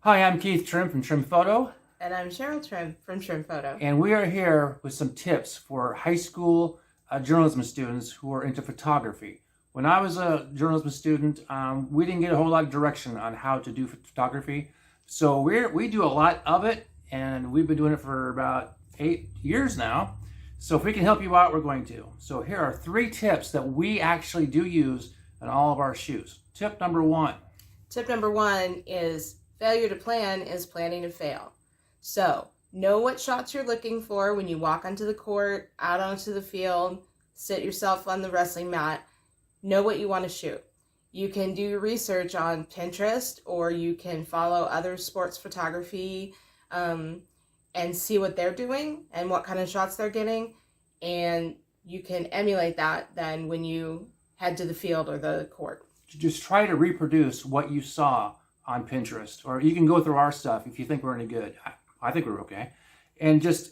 Hi, I'm Keith Trimm from Trimm Photo, And I'm Cheryl Trimm from Trimm Photo. and we are here with some tips for high school journalism students who are into photography. When I was a journalism student, we didn't get a whole lot of direction on how to do photography, so we do a lot of it, and we've been doing it for about 8 years now. So if we can help you out, we're going to. So here are 3 tips that we actually do use in all of our shoots. Tip number 1. Tip number 1 is failure to plan is planning to fail. So know what shots you're looking for when you walk onto the court, out onto the field, sit yourself on the wrestling mat. Know what you want to shoot. You can do your research on Pinterest, or you can follow other sports photography and see what they're doing and what kind of shots they're getting. And you can emulate that then when you head to the field or the court. Just try to reproduce what you saw on Pinterest, or you can go through our stuff if you think we're any good. I think we're okay. And just,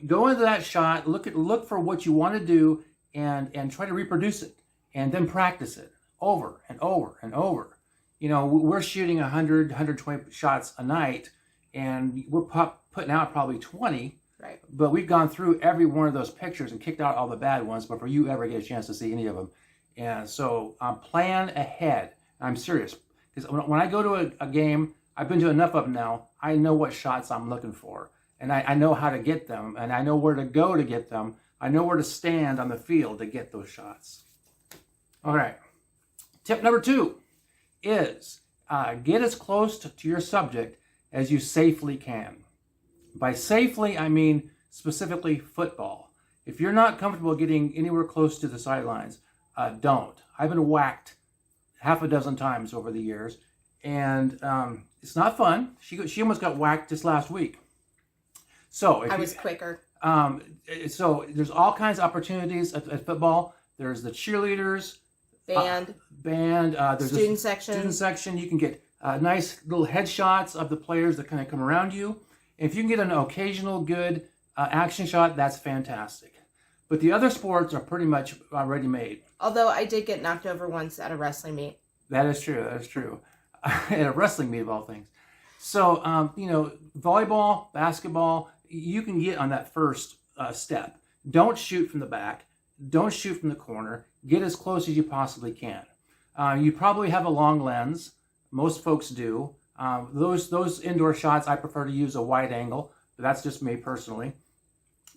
go into that shot, look for what you want to do, and try to reproduce it, and then practice it over and over and over. We're shooting 100, 120 shots a night, and we're putting out probably 20. Right. But we've gone through every one of those pictures and kicked out all the bad ones before you ever get a chance to see any of them. And so plan ahead. I'm serious. Because when I go to a game, I've been to enough of them now, I know what shots I'm looking for. And I know how to get them. And I know where to go to get them. I know where to stand on the field to get those shots. All right. Tip number 2 is get as close to your subject as you safely can. By safely, I mean specifically football. If you're not comfortable getting anywhere close to the sidelines, don't. I've been whacked half a dozen times over the years, and it's not fun. She almost got whacked just last week. So I was quicker. So there's all kinds of opportunities at football. There's the cheerleaders, Band. There's Student a section. Student section. You can get nice little headshots of the players that kind of come around you. And if you can get an occasional good action shot, that's fantastic. But the other sports are pretty much already made. Although I did get knocked over once at a wrestling meet. That is true. That is true. At a wrestling meet of all things. So, volleyball, basketball, you can get on that first step. Don't shoot from the back. Don't shoot from the corner. Get as close as you possibly can. You probably have a long lens. Most folks do. Those indoor shots, I prefer to use a wide angle, but that's just me personally.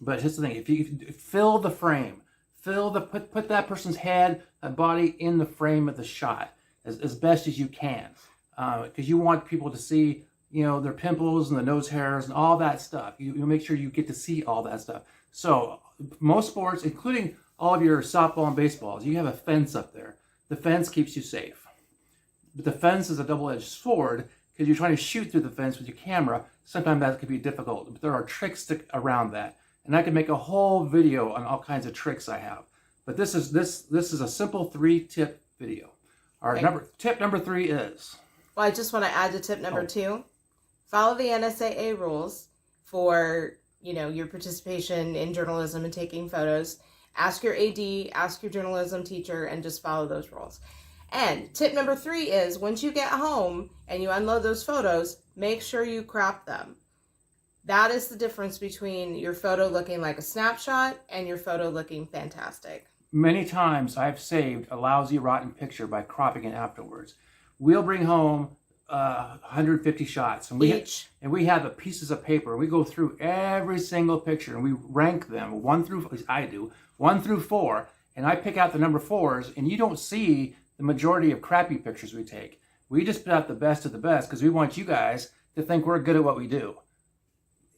But here's the thing: if you fill the frame, put that person's head, that body in the frame of the shot as best as you can, because you want people to see, their pimples and the nose hairs and all that stuff. You make sure you get to see all that stuff. So most sports, including all of your softball and baseballs, you have a fence up there. The fence keeps you safe, but the fence is a double-edged sword because you're trying to shoot through the fence with your camera. Sometimes that could be difficult, but there are tricks around that. And I can make a whole video on all kinds of tricks I have. But this is a simple 3-tip video. All right, tip number 3 is... Well, I just want to add to tip number 2. Follow the NSAA rules for, your participation in journalism and taking photos. Ask your AD, ask your journalism teacher, and just follow those rules. And tip number 3 is, once you get home and you unload those photos, make sure you crop them. That is the difference between your photo looking like a snapshot and your photo looking fantastic. Many times I've saved a lousy, rotten picture by cropping it afterwards. We'll bring home 150 shots. And we have the pieces of paper. We go through every single picture and we rank them, 1 through, at least I do, 1 through 4. And I pick out the number 4s, and you don't see the majority of crappy pictures we take. We just put out the best of the best because we want you guys to think we're good at what we do.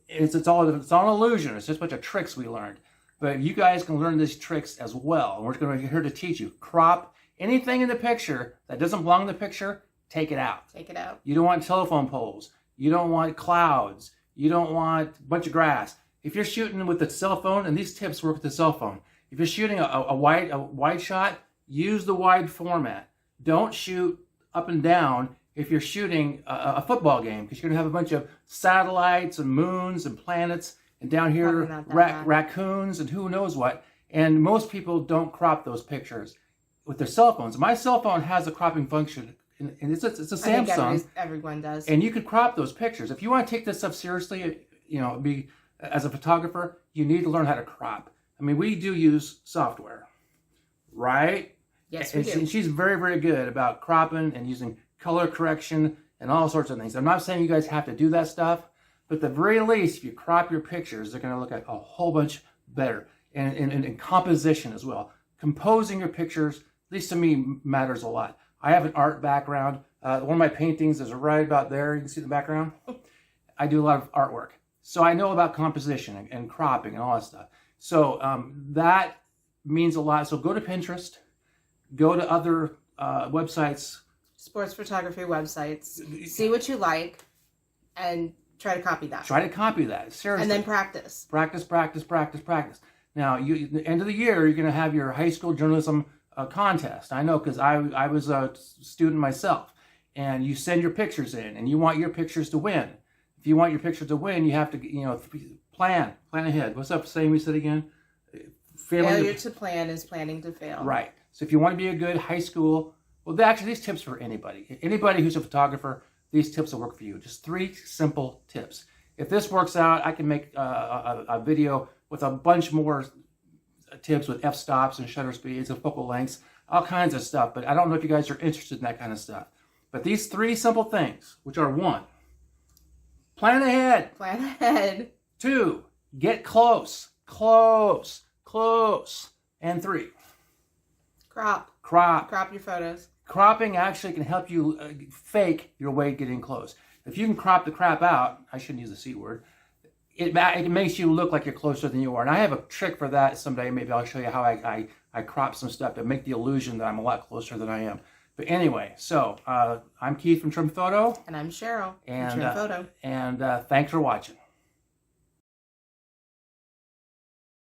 It's all an illusion. It's just a bunch of tricks we learned. But you guys can learn these tricks as well. And we're going to be here to teach you. Crop anything in the picture that doesn't belong in the picture, take it out. Take it out. You don't want telephone poles. You don't want clouds. You don't want a bunch of grass. If you're shooting with the cell phone, and these tips work with the cell phone, if you're shooting a wide shot, use the wide format. Don't shoot up and down if you're shooting a football game, because you're going to have a bunch of satellites and moons and planets, and down here raccoons and who knows what. And most people don't crop those pictures with their cell phones. My cell phone has a cropping function and it's a I think Samsung. everyone does. And you could crop those pictures. If you want to take this stuff seriously, as a photographer, you need to learn how to crop. I mean, we do use software, right? Yes, we do. And she's very, very good about cropping and using color correction and all sorts of things. I'm not saying you guys have to do that stuff, but at the very least, if you crop your pictures, they're going to look like a whole bunch better. And composition as well. Composing your pictures, at least to me, matters a lot. I have an art background. One of my paintings is right about there. You can see the background. I do a lot of artwork. So I know about composition and cropping and all that stuff. So that means a lot. So go to Pinterest. Go to other websites. Sports photography websites. See what you like and try to copy that. Try to copy that. Seriously. And then practice. Practice, practice, practice, practice. Now, at the end of the year, you're going to have your high school journalism contest. I know because I was a student myself. And you send your pictures in, and you want your pictures to win. If you want your pictures to win, you have to, plan ahead. What's that saying we said again? Failure to plan is planning to fail. Right. So if you want to be a good high school, well, actually, these tips for anybody. Anybody who's a photographer, these tips will work for you. Just 3 simple tips. If this works out, I can make a video with a bunch more tips with f-stops and shutter speeds and focal lengths, all kinds of stuff. But I don't know if you guys are interested in that kind of stuff. But these 3 simple things, which are 1, plan ahead. Plan ahead. 2, get close. Close. Close. And 3, crop. Crop. Crop your photos. Cropping actually can help you fake your way getting close. If you can crop the crap out, I shouldn't use the C word, it makes you look like you're closer than you are. And I have a trick for that someday. Maybe I'll show you how I crop some stuff to make the illusion that I'm a lot closer than I am. But anyway, so I'm Keith from Trimm Photo. And I'm Cheryl and, from Trimm Photo. And thanks for watching.